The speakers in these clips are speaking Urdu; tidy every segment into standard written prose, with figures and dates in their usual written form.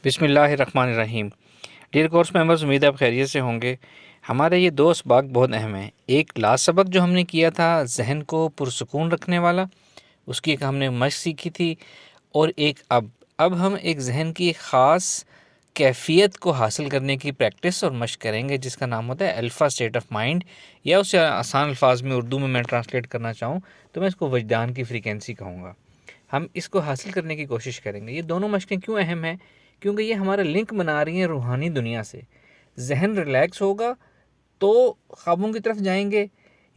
بسم اللہ الرحمن الرحیم۔ ڈیئر کورس ممبرز، امید ہے آپ خیریت سے ہوں گے۔ ہمارے یہ دو اسباق بہت اہم ہیں۔ ایک لاسٹ سبق جو ہم نے کیا تھا ذہن کو پرسکون رکھنے والا، اس کی ایک ہم نے مشق سیکھی تھی، اور ایک اب ہم ایک ذہن کی خاص کیفیت کو حاصل کرنے کی پریکٹس اور مشق کریں گے، جس کا نام ہوتا ہے الفا اسٹیٹ آف مائنڈ، یا اسے آسان الفاظ میں اردو میں ٹرانسلیٹ کرنا چاہوں تو میں اس کو وجدان کی فریکوینسی کہوں گا۔ ہم اس کو حاصل کرنے کی کوشش کریں گے۔ یہ دونوں مشقیں کیوں اہم ہیں؟ کیونکہ یہ ہمارا لنک بنا رہی ہیں روحانی دنیا سے۔ ذہن ریلیکس ہوگا تو خوابوں کی طرف جائیں گے،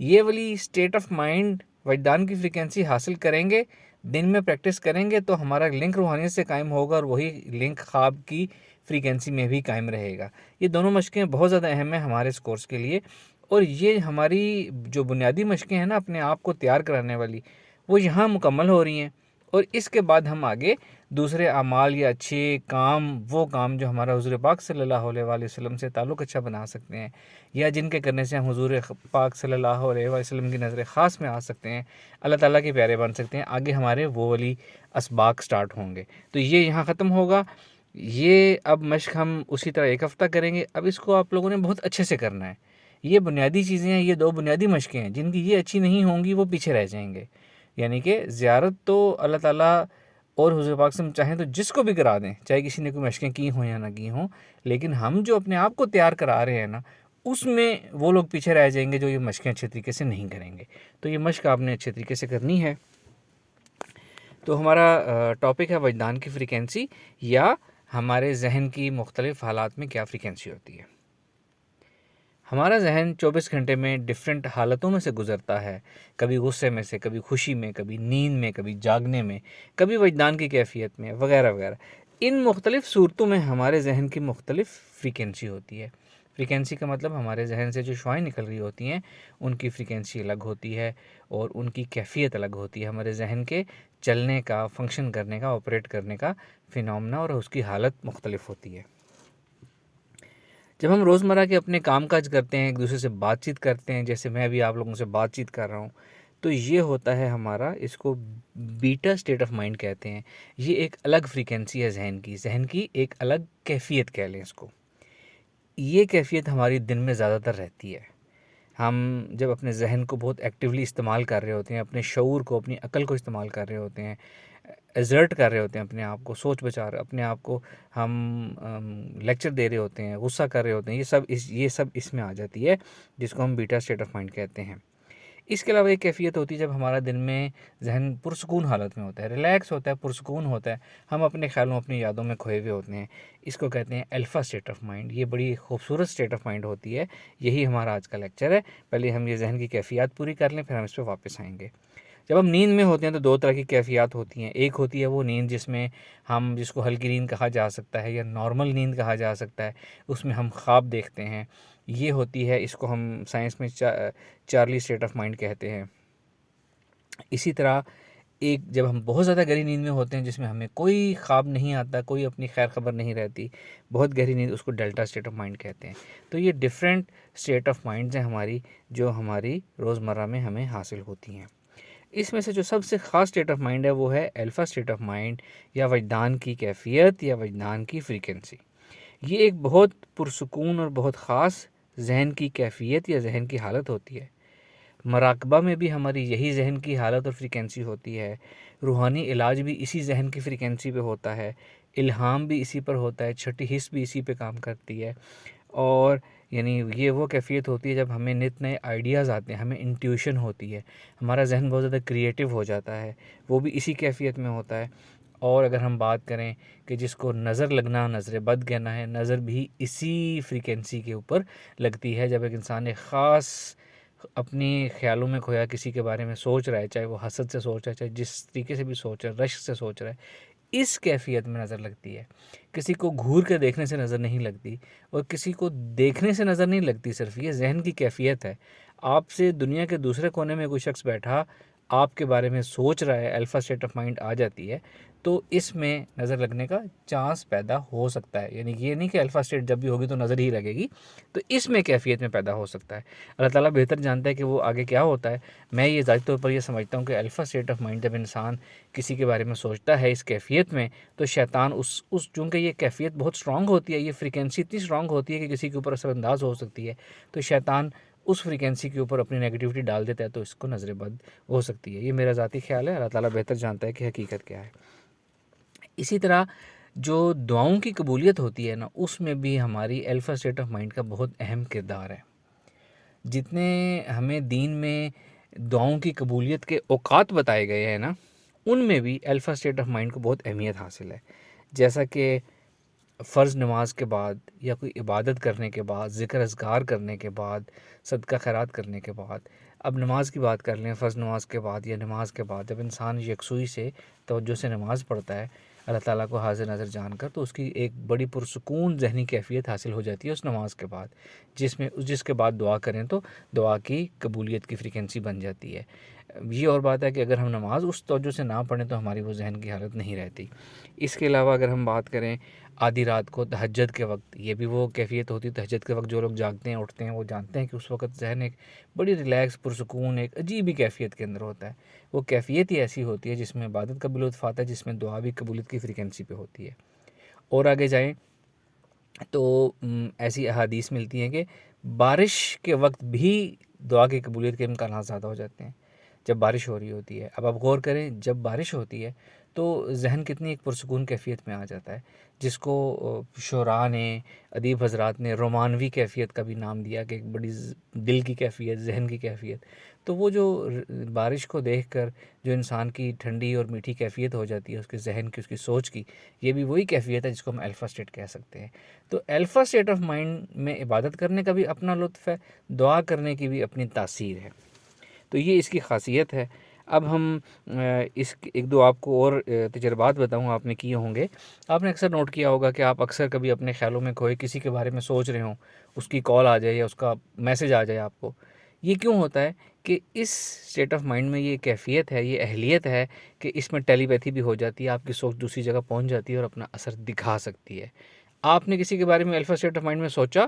یہ والی اسٹیٹ آف مائنڈ وجدان کی فریکوینسی حاصل کریں گے، دن میں پریکٹس کریں گے تو ہمارا لنک روحانیت سے قائم ہوگا، اور وہی لنک خواب کی فریکوینسی میں بھی قائم رہے گا۔ یہ دونوں مشقیں بہت زیادہ اہم ہیں ہمارے اس کورس کے لیے، اور یہ ہماری جو بنیادی مشقیں ہیں نا اپنے آپ کو تیار کرانے والی، وہ یہاں مکمل ہو رہی ہیں، اور اس کے بعد ہم آگے دوسرے اعمال یا اچھے کام، وہ کام جو ہمارا حضور پاک صلی اللہ علیہ وآلہ وسلم سے تعلق اچھا بنا سکتے ہیں، یا جن کے کرنے سے ہم حضور پاک صلی اللہ علیہ وآلہ وسلم کی نظر خاص میں آ سکتے ہیں، اللہ تعالیٰ کے پیارے بن سکتے ہیں، آگے ہمارے وہ والی اسباق سٹارٹ ہوں گے۔ تو یہ یہاں ختم ہوگا۔ یہ اب مشق ہم اسی طرح ایک ہفتہ کریں گے۔ اب اس کو آپ لوگوں نے بہت اچھے سے کرنا ہے۔ یہ بنیادی چیزیں ہیں، یہ دو بنیادی مشقیں ہیں، جن کی یہ اچھی نہیں ہوں گی وہ پیچھے رہ جائیں گے۔ یعنی کہ زیارت تو اللہ تعالیٰ اور حضور پاک سے چاہیں تو جس کو بھی کرا دیں، چاہے کسی نے کوئی مشقیں کی ہوں یا نہ کی ہوں، لیکن ہم جو اپنے آپ کو تیار کرا رہے ہیں نا، اس میں وہ لوگ پیچھے رہ جائیں گے جو یہ مشقیں اچھے طریقے سے نہیں کریں گے۔ تو یہ مشق آپ نے اچھے طریقے سے کرنی ہے۔ تو ہمارا ٹاپک ہے وجدان کی فریکوینسی، یا ہمارے ذہن کی مختلف حالات میں کیا فریکوینسی ہوتی ہے۔ ہمارا ذہن 24 گھنٹے میں ڈیفرنٹ حالتوں میں سے گزرتا ہے، کبھی غصے میں سے، کبھی خوشی میں، کبھی نیند میں، کبھی جاگنے میں، کبھی وجدان کی کیفیت میں، وغیرہ وغیرہ۔ ان مختلف صورتوں میں ہمارے ذہن کی مختلف فریکوینسی ہوتی ہے۔ فریکوینسی کا مطلب ہمارے ذہن سے جو شعاعیں نکل رہی ہوتی ہیں ان کی فریکوینسی الگ ہوتی ہے، اور ان کی کیفیت الگ ہوتی ہے۔ ہمارے ذہن کے چلنے کا، فنکشن کرنے کا، آپریٹ کرنے کا فینومنا اور اس کی حالت مختلف ہوتی ہے۔ جب ہم روزمرہ کے اپنے کام کاج کرتے ہیں، ایک دوسرے سے بات چیت کرتے ہیں، جیسے میں بھی آپ لوگوں سے بات چیت کر رہا ہوں، تو یہ ہوتا ہے ہمارا، اس کو بیٹا اسٹیٹ آف مائنڈ کہتے ہیں۔ یہ ایک الگ فریکوینسی ہے ذہن کی ایک الگ کیفیت کہہ لیں اس کو۔ یہ کیفیت ہماری دن میں زیادہ تر رہتی ہے۔ ہم جب اپنے ذہن کو بہت ایکٹیولی استعمال کر رہے ہوتے ہیں، اپنے شعور کو، اپنی عقل کو استعمال کر رہے ہوتے ہیں، ایزرٹ کر رہے ہوتے ہیں اپنے آپ کو، سوچ بچا رہے، اپنے آپ کو ہم لیکچر دے رہے ہوتے ہیں، غصہ کر رہے ہوتے ہیں، یہ سب اس میں آ جاتی ہے، جس کو ہم بیٹا اسٹیٹ آف مائنڈ کہتے ہیں۔ اس کے علاوہ ایک کیفیت ہوتی ہے جب ہمارا دن میں ذہن پرسکون حالت میں ہوتا ہے، ریلیکس ہوتا ہے، پرسکون ہوتا ہے، ہم اپنے خیالوں، اپنی یادوں میں کھوئے ہوئے ہوتے ہیں۔ اس کو کہتے ہیں الفا اسٹیٹ آف مائنڈ۔ یہ بڑی خوبصورت اسٹیٹ آف مائنڈ ہوتی ہے۔ یہی ہمارا آج کا لیکچر ہے۔ پہلے ہم یہ ذہن کی کیفیات پوری کر لیں، پھر ہم اس پہ واپس آئیں گے۔ جب ہم نیند میں ہوتے ہیں تو دو طرح کی کیفیات ہوتی ہیں۔ ایک ہوتی ہے وہ نیند جس میں ہم، جس کو ہلکی نیند کہا جا سکتا ہے یا نارمل نیند کہا جا سکتا ہے، اس میں ہم خواب دیکھتے ہیں۔ یہ ہوتی ہے، اس کو ہم سائنس میں چارلی اسٹیٹ آف مائنڈ کہتے ہیں۔ اسی طرح ایک جب ہم بہت زیادہ گہری نیند میں ہوتے ہیں، جس میں ہمیں کوئی خواب نہیں آتا، کوئی اپنی خیر خبر نہیں رہتی، بہت گہری نیند، اس کو ڈیلٹا اسٹیٹ آف مائنڈ کہتے ہیں۔ تو یہ ڈفرینٹ اسٹیٹ آف مائنڈز ہیں ہماری، جو ہماری روزمرہ میں ہمیں حاصل ہوتی ہیں۔ اس میں سے جو سب سے خاص اسٹیٹ آف مائنڈ ہے وہ ہے الفا اسٹیٹ آف مائنڈ، یا وجدان کی کیفیت، یا وجدان کی فریکوینسی۔ یہ ایک بہت پرسکون اور بہت خاص ذہن کی کیفیت یا ذہن کی حالت ہوتی ہے۔ مراقبہ میں بھی ہماری یہی ذہن کی حالت اور فریکوینسی ہوتی ہے۔ روحانی علاج بھی اسی ذہن کی فریکوینسی پہ ہوتا ہے۔ الہام بھی اسی پر ہوتا ہے، چھٹی حس بھی اسی پہ کام کرتی ہے۔ اور یعنی یہ وہ کیفیت ہوتی ہے جب ہمیں نت نئے آئیڈیاز آتے ہیں، ہمیں انٹیویشن ہوتی ہے، ہمارا ذہن بہت زیادہ کریٹیو ہو جاتا ہے، وہ بھی اسی کیفیت میں ہوتا ہے۔ اور اگر ہم بات کریں کہ جس کو نظر لگنا، نظر بد کہنا ہے، نظر بھی اسی فریکوینسی کے اوپر لگتی ہے۔ جب ایک انسان ایک خاص اپنی خیالوں میں کھویا کسی کے بارے میں سوچ رہا ہے، چاہے وہ حسد سے سوچ رہا ہے، چاہے جس طریقے سے بھی سوچ رہا ہے، رشک سے سوچ رہا ہے، اس کیفیت میں نظر لگتی ہے۔ کسی کو گھور کے دیکھنے سے نظر نہیں لگتی، اور کسی کو دیکھنے سے نظر نہیں لگتی، صرف یہ ذہن کی کیفیت ہے۔ آپ سے دنیا کے دوسرے کونے میں کوئی شخص بیٹھا، آپ کے بارے میں سوچ رہا ہے، الفا اسٹیٹ آف مائنڈ آ جاتی ہے، تو اس میں نظر لگنے کا چانس پیدا ہو سکتا ہے. یعنی یہ نہیں کہ الفا اسٹیٹ جب بھی ہوگی تو نظر ہی لگے گی، تو اس میں کیفیت میں پیدا ہو سکتا ہے. اللہ تعالیٰ بہتر جانتا ہے کہ وہ آگے کیا ہوتا ہے. میں یہ ذاتی طور پر یہ سمجھتا ہوں کہ الفا اسٹیٹ آف مائنڈ جب انسان کسی کے بارے میں سوچتا ہے اس کیفیت میں، تو شیطان اس چونکہ یہ کیفیت بہت اسٹرانگ ہوتی ہے، یہ فریکوینسی اتنی اسٹرانگ ہوتی ہے کہ کسی کے اوپر اثر انداز ہو سکتی ہے، تو شیطان اس فریکوینسی کے اوپر اپنی نیگیٹیوٹی ڈال دیتا ہے، تو اس کو نظر بد ہو سکتی ہے. یہ میرا ذاتی خیال ہے، اللہ تعالیٰ بہتر جانتا ہے کہ حقیقت کیا ہے. اسی طرح جو دعاؤں کی قبولیت ہوتی ہے نا، اس میں بھی ہماری الفا اسٹیٹ آف مائنڈ کا بہت اہم کردار ہے. جتنے ہمیں دین میں دعاؤں کی قبولیت کے اوقات بتائے گئے ہیں نا، ان میں بھی الفا اسٹیٹ آف مائنڈ کو بہت اہمیت حاصل ہے. جیسا کہ فرض نماز کے بعد، یا کوئی عبادت کرنے کے بعد، ذکر اذکار کرنے کے بعد، صدقہ خیرات کرنے کے بعد. اب نماز کی بات کر لیں، فرض نماز کے بعد یا نماز کے بعد جب انسان یکسوئی سے توجہ سے نماز پڑھتا ہے اللہ تعالیٰ کو حاضر نظر جان کر، تو اس کی ایک بڑی پرسکون ذہنی کیفیت حاصل ہو جاتی ہے اس نماز کے بعد، جس کے بعد دعا کریں تو دعا کی قبولیت کی فریکوینسی بن جاتی ہے. یہ اور بات ہے کہ اگر ہم نماز اس توجہ سے نہ پڑھیں تو ہماری وہ ذہن کی حالت نہیں رہتی. اس کے علاوہ اگر ہم بات کریں آدھی رات کو تہجد کے وقت، یہ بھی وہ کیفیت ہوتی ہے. تہجد کے وقت جو لوگ جاگتے ہیں اٹھتے ہیں وہ جانتے ہیں کہ اس وقت ذہن ایک بڑی ریلیکس پرسکون ایک عجیب ہی کیفیت کے اندر ہوتا ہے. وہ کیفیت ہی ایسی ہوتی ہے جس میں عبادت کا بھی لطف آتا ہے، جس میں دعا بھی قبولیت کی فریکوینسی پہ ہوتی ہے. اور آگے جائیں تو ایسی احادیث ملتی ہیں کہ بارش کے وقت بھی دعا کی قبولیت کے امکانات زیادہ ہو جاتے ہیں جب بارش ہو رہی ہوتی ہے. اب آپ غور کریں، جب بارش ہوتی ہے تو ذہن کتنی ایک پرسکون کیفیت میں آ جاتا ہے، جس کو شعراء نے، ادیب حضرات نے رومانوی کیفیت کا بھی نام دیا، کہ ایک بڑی دل کی کیفیت، ذہن کی کیفیت. تو وہ جو بارش کو دیکھ کر جو انسان کی ٹھنڈی اور میٹھی کیفیت ہو جاتی ہے، اس کے ذہن کی، اس کی سوچ کی، یہ بھی وہی کیفیت ہے جس کو ہم الفا اسٹیٹ کہہ سکتے ہیں. تو الفا اسٹیٹ آف مائنڈ میں عبادت کرنے کا بھی اپنا لطف ہے، دعا کرنے کی بھی اپنی تاثیر ہے. تو یہ اس کی خاصیت ہے. اب ہم اس ایک دو آپ کو اور تجربات بتاؤں، آپ نے کیے ہوں گے. آپ نے اکثر نوٹ کیا ہوگا کہ آپ اکثر کبھی اپنے خیالوں میں کھوئے کسی کے بارے میں سوچ رہے ہوں، اس کی کال آ جائے یا اس کا میسج آ جائے آپ کو. یہ کیوں ہوتا ہے کہ اس اسٹیٹ آف مائنڈ میں یہ کیفیت ہے، یہ اہلیت ہے کہ اس میں ٹیلی پیتھی بھی ہو جاتی ہے، آپ کی سوچ دوسری جگہ پہنچ جاتی ہے اور اپنا اثر دکھا سکتی ہے. آپ نے کسی کے بارے میں الفا اسٹیٹ آف مائنڈ میں سوچا،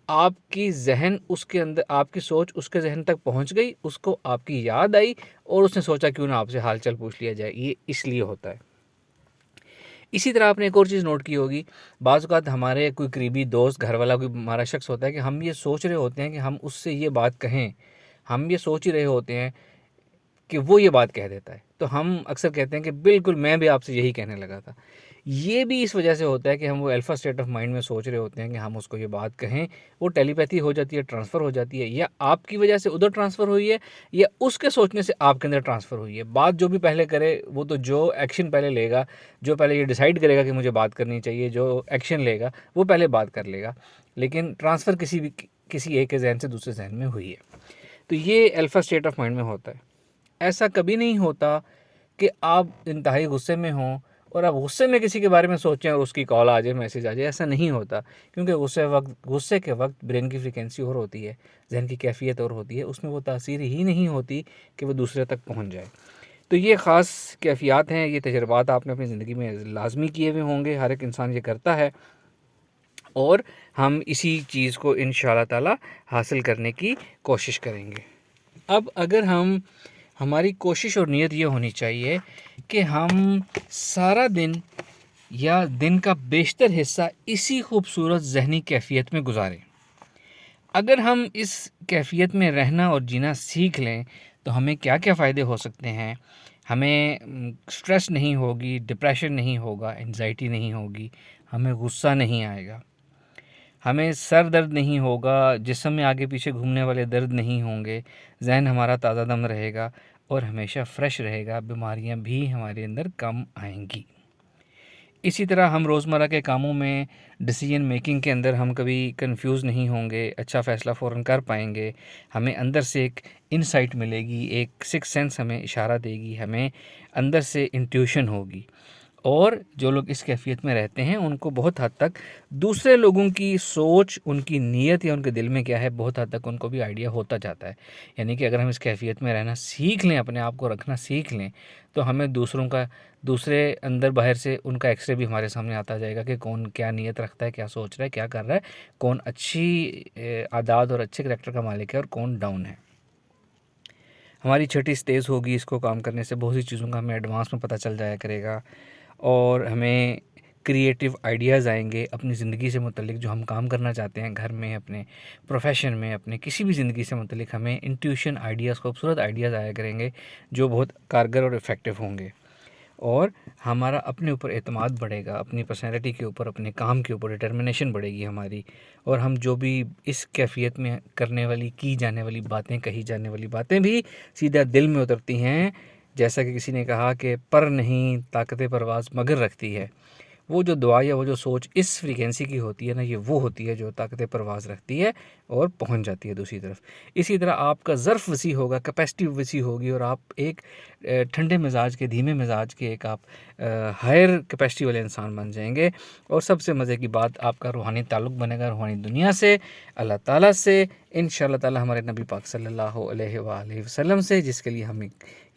آپ کی ذہن اس کے اندر، آپ کی سوچ اس کے ذہن تک پہنچ گئی، اس کو آپ کی یاد آئی اور اس نے سوچا کیوں نہ آپ سے حال چال پوچھ لیا جائے. یہ اس لیے ہوتا ہے. اسی طرح آپ نے ایک اور چیز نوٹ کی ہوگی، بعض اوقات ہمارے کوئی قریبی دوست، گھر والا، کوئی ہمارا شخص ہوتا ہے کہ ہم یہ سوچ رہے ہوتے ہیں کہ ہم اس سے یہ بات کہیں، ہم یہ سوچ ہی رہے ہوتے ہیں کہ وہ یہ بات کہہ دیتا ہے، تو ہم اکثر کہتے ہیں کہ بالکل میں بھی آپ سے یہی کہنے لگا تھا. یہ بھی اس وجہ سے ہوتا ہے کہ ہم وہ الفا اسٹیٹ آف مائنڈ میں سوچ رہے ہوتے ہیں کہ ہم اس کو یہ بات کہیں، وہ ٹیلی پیتھی ہو جاتی ہے، ٹرانسفر ہو جاتی ہے، یا آپ کی وجہ سے ادھر ٹرانسفر ہوئی ہے، یا اس کے سوچنے سے آپ کے اندر ٹرانسفر ہوئی ہے. بات جو بھی پہلے کرے، وہ تو جو ایکشن پہلے لے گا، جو پہلے یہ ڈیسائیڈ کرے گا کہ مجھے بات کرنی چاہیے، جو ایکشن لے گا وہ پہلے بات کر لے گا، لیکن ٹرانسفر کسی ایک کے ذہن سے دوسرے ذہن میں ہوئی ہے. تو یہ الفا اسٹیٹ آف مائنڈ میں ہوتا ہے. ایسا کبھی نہیں ہوتا کہ آپ انتہائی غصے میں ہوں اور آپ غصے میں کسی کے بارے میں سوچیں اور اس کی کال آ جائے، میسج آ جائے. ایسا نہیں ہوتا، کیونکہ غصے کے وقت برین کی فریکوینسی اور ہوتی ہے، ذہن کی کیفیت اور ہوتی ہے، اس میں وہ تاثیر ہی نہیں ہوتی کہ وہ دوسرے تک پہنچ جائے. تو یہ خاص کیفیات ہیں، یہ تجربات آپ نے اپنی زندگی میں لازمی کیے ہوئے ہوں گے، ہر ایک انسان یہ کرتا ہے، اور ہم اسی چیز کو انشاءاللہ تعالی حاصل کرنے کی کوشش کریں گے. اب اگر ہماری کوشش اور نیت یہ ہونی چاہیے کہ ہم سارا دن یا دن کا بیشتر حصہ اسی خوبصورت ذہنی کیفیت میں گزاریں. اگر ہم اس کیفیت میں رہنا اور جینا سیکھ لیں تو ہمیں کیا کیا فائدے ہو سکتے ہیں. ہمیں سٹریس نہیں ہوگی، ڈپریشن نہیں ہوگا، انزائٹی نہیں ہوگی، ہمیں غصہ نہیں آئے گا، ہمیں سر درد نہیں ہوگا، جسم میں آگے پیچھے گھومنے والے درد نہیں ہوں گے، ذہن ہمارا تازہ دم رہے گا اور ہمیشہ فریش رہے گا، بیماریاں بھی ہمارے اندر کم آئیں گی. اسی طرح ہم روزمرہ کے کاموں میں ڈیسیجن میکنگ کے اندر ہم کبھی کنفیوز نہیں ہوں گے، اچھا فیصلہ فوراً کر پائیں گے. ہمیں اندر سے ایک انسائٹ ملے گی، ایک سکس سینس ہمیں اشارہ دے گی، ہمیں اندر سے انٹیوشن ہوگی. اور جو لوگ اس کیفیت میں رہتے ہیں ان کو بہت حد تک دوسرے لوگوں کی سوچ، ان کی نیت یا ان کے دل میں کیا ہے، بہت حد تک ان کو بھی آئیڈیا ہوتا جاتا ہے. یعنی کہ اگر ہم اس کیفیت میں رہنا سیکھ لیں، اپنے آپ کو رکھنا سیکھ لیں، تو ہمیں دوسرے اندر باہر سے ان کا ایکس رے بھی ہمارے سامنے آتا جائے گا کہ کون کیا نیت رکھتا ہے، کیا سوچ رہا ہے، کیا کر رہا ہے، کون اچھی عادات اور اچھے کریکٹر کا مالک ہے اور کون ڈاؤن ہے. ہماری چھٹی تیز ہوگی، اس کو کام کرنے سے بہت سی چیزوں کا ہمیں ایڈوانس میں پتہ چل جایا کرے گا، اور ہمیں کریٹیو آئیڈیاز آئیں گے اپنی زندگی سے متعلق. جو ہم کام کرنا چاہتے ہیں گھر میں، اپنے پروفیشن میں، اپنے کسی بھی زندگی سے متعلق، ہمیں انٹیوشن آئیڈیاز، خوبصورت آئیڈیاز آیا کریں گے جو بہت کارگر اور افیکٹو ہوں گے. اور ہمارا اپنے اوپر اعتماد بڑھے گا، اپنی پرسنالٹی کے اوپر، اپنے کام کے اوپر ڈٹرمنیشن بڑھے گی ہماری. اور ہم جو بھی اس کیفیت میں کرنے والی، کی جانے والی باتیں، کہی جانے والی باتیں بھی سیدھا دل میں اترتی ہیں. جیسا کہ کسی نے کہا کہ پر نہیں طاقت پرواز مگر رکھتی ہے. وہ جو دعا یا وہ جو سوچ اس فریکوینسی کی ہوتی ہے نا، یہ وہ ہوتی ہے جو طاقت پرواز رکھتی ہے اور پہنچ جاتی ہے دوسری طرف. اسی طرح آپ کا ظرف وسیع ہوگا، کیپیسٹی وسیع ہوگی، اور آپ ایک ٹھنڈے مزاج کے، دھیمے مزاج کے، ایک آپ ہائر کیپیسٹی والے انسان بن جائیں گے. اور سب سے مزے کی بات، آپ کا روحانی تعلق بنے گا روحانی دنیا سے، اللہ تعالیٰ سے، انشاءاللہ تعالی ہمارے نبی پاک صلی اللہ علیہ وآلہ وسلم سے، جس کے لیے ہم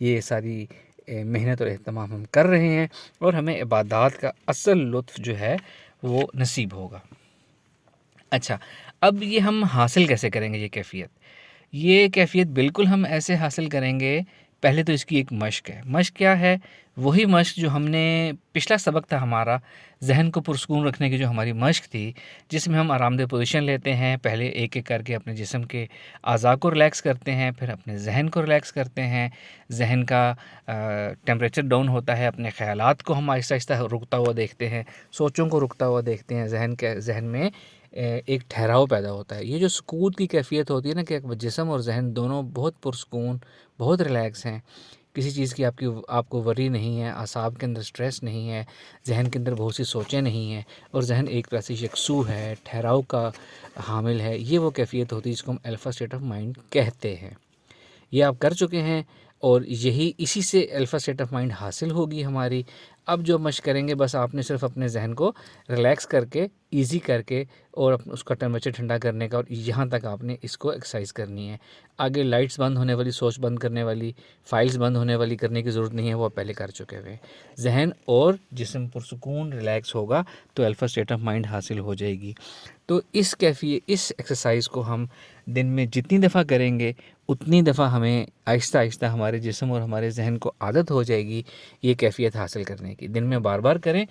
یہ ساری محنت اور اہتمام ہم کر رہے ہیں. اور ہمیں عبادات کا اصل لطف جو ہے وہ نصیب ہوگا. اچھا، اب یہ ہم حاصل کیسے کریں گے یہ کیفیت بالکل ہم ایسے حاصل کریں گے. پہلے تو اس کی ایک مشق ہے. مشق کیا ہے؟ وہی مشق جو ہم نے پچھلا سبق تھا ہمارا، ذہن کو پرسکون رکھنے کی جو ہماری مشق تھی، جس میں ہم آرام دہ پوزیشن لیتے ہیں، پہلے ایک ایک کر کے اپنے جسم کے اعضاء کو ریلیکس کرتے ہیں، پھر اپنے ذہن کو ریلیکس کرتے ہیں. ذہن کا ٹیمپریچر ڈاؤن ہوتا ہے، اپنے خیالات کو ہم آہستہ آہستہ رکتا ہوا دیکھتے ہیں، سوچوں کو رکتا ہوا دیکھتے ہیں. ذہن میں ایک ٹھہراؤ پیدا ہوتا ہے. یہ جو سکون کی کیفیت ہوتی ہے نا، کہ جسم اور ذہن دونوں بہت پرسکون، بہت ریلیکس ہیں، کسی چیز کی آپ کو وری نہیں ہے، اعصاب کے اندر سٹریس نہیں ہے، ذہن کے اندر بہت سی سوچیں نہیں ہیں، اور ذہن ایک طرح سے یکسو ہے، ٹھہراؤ کا حامل ہے. یہ وہ کیفیت ہوتی ہے جس کو ہم الفا اسٹیٹ آف مائنڈ کہتے ہیں. یہ آپ کر چکے ہیں، اور اسی سے الفا اسٹیٹ آف مائنڈ حاصل ہوگی ہماری. اب جو مشق کریں گے، بس آپ نے صرف اپنے ذہن کو ریلیکس کر کے، ایزی کر کے، اور اس کا ٹیمپریچر ٹھنڈا کرنے کا، اور یہاں تک آپ نے اس کو ایکسرسائز کرنی ہے. آگے لائٹس بند ہونے والی، سوچ بند کرنے والی، فائلز بند ہونے والی کرنے کی ضرورت نہیں ہے، وہ آپ پہلے کر چکے ہوئے. ذہن اور جسم پرسکون ریلیکس ہوگا تو الفا اسٹیٹ آف مائنڈ حاصل ہو جائے گی. تو اس ایکسرسائز کو ہم دن میں جتنی دفعہ کریں گے، اتنی دفعہ ہمیں آہستہ آہستہ ہمارے جسم اور ہمارے ذہن کو عادت ہو جائے گی یہ کیفیت حاصل کرنے کی. دن میں بار بار کریں،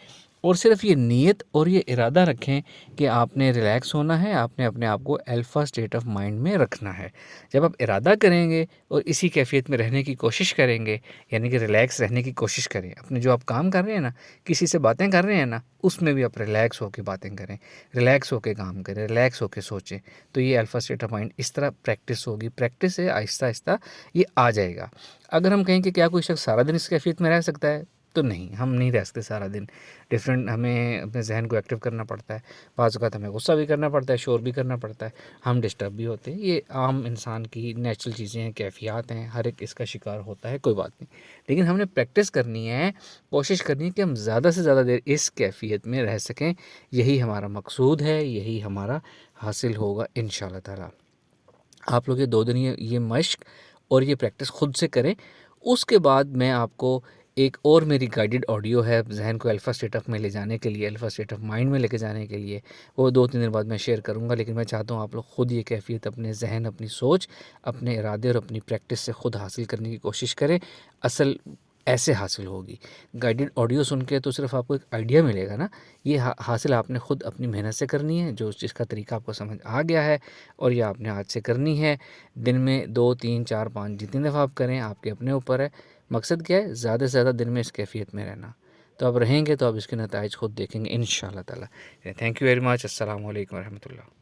اور صرف یہ نیت اور یہ ارادہ رکھیں کہ آپ نے ریلیکس ہونا ہے، آپ نے اپنے آپ کو الفا اسٹیٹ آف مائنڈ میں رکھنا ہے. جب آپ ارادہ کریں گے اور اسی کیفیت میں رہنے کی کوشش کریں گے، یعنی کہ ریلیکس رہنے کی کوشش کریں، اپنے جو آپ کام کر رہے ہیں نا، کسی سے باتیں کر رہے ہیں نا، اس میں بھی آپ ریلیکس ہو کے باتیں کریں، ریلیکس ہو کے کام کریں، ریلیکس ہو کے سوچیں. تو یہ الفا اسٹیٹ آف مائنڈ اس طرح پریکٹس ہوگی. پریکٹس سے آہستہ آہستہ یہ آ جائے گا. اگر ہم کہیں کہ کیا کوئی شخص سارا دن اس کیفیت میں رہ سکتا ہے، تو نہیں، ہم نہیں رہ سکتے سارا دن. ہمیں اپنے ذہن کو ایکٹیو کرنا پڑتا ہے. بعض اوقات ہمیں غصہ بھی کرنا پڑتا ہے، شور بھی کرنا پڑتا ہے، ہم ڈسٹرب بھی ہوتے ہیں. یہ عام انسان کی نیچرل چیزیں ہیں، کیفیات ہیں، ہر ایک اس کا شکار ہوتا ہے، کوئی بات نہیں. لیکن ہم نے پریکٹس کرنی ہے، کوشش کرنی ہے کہ ہم زیادہ سے زیادہ دیر اس کیفیت میں رہ سکیں. یہی ہمارا مقصود ہے، یہی ہمارا حاصل ہوگا انشاءاللہ تعالی. آپ لوگ یہ 2 دن یہ مشق اور یہ پریکٹس خود سے کریں. اس کے بعد میں آپ کو ایک اور میری گائیڈڈ آڈیو ہے ذہن کو الفا اسٹیٹ آف میں لے جانے کے لیے، الفا اسٹیٹ آف مائنڈ میں لے کے جانے کے لیے. وہ 2-3 دن بعد میں شیئر کروں گا. لیکن میں چاہتا ہوں آپ لوگ خود یہ کیفیت اپنے ذہن، اپنی سوچ، اپنے ارادے اور اپنی پریکٹس سے خود حاصل کرنے کی کوشش کریں. اصل ایسے حاصل ہوگی. گائیڈڈ آڈیو سن کے تو صرف آپ کو ایک آئیڈیا ملے گا نا، یہ حاصل آپ نے خود اپنی محنت سے کرنی ہے، جس کا طریقہ آپ کو سمجھ آ گیا ہے، اور یہ آپ نے آج سے کرنی ہے. دن میں 2 3 4 5 جتنی دفعہ آپ کریں، آپ کے اپنے اوپر ہے. مقصد کیا ہے؟ زیادہ سے زیادہ دن میں اس کیفیت میں رہنا. تو آپ رہیں گے تو آپ اس کے نتائج خود دیکھیں گے انشاءاللہ تعالی. Thank you very much. السلام علیکم ورحمۃ اللہ.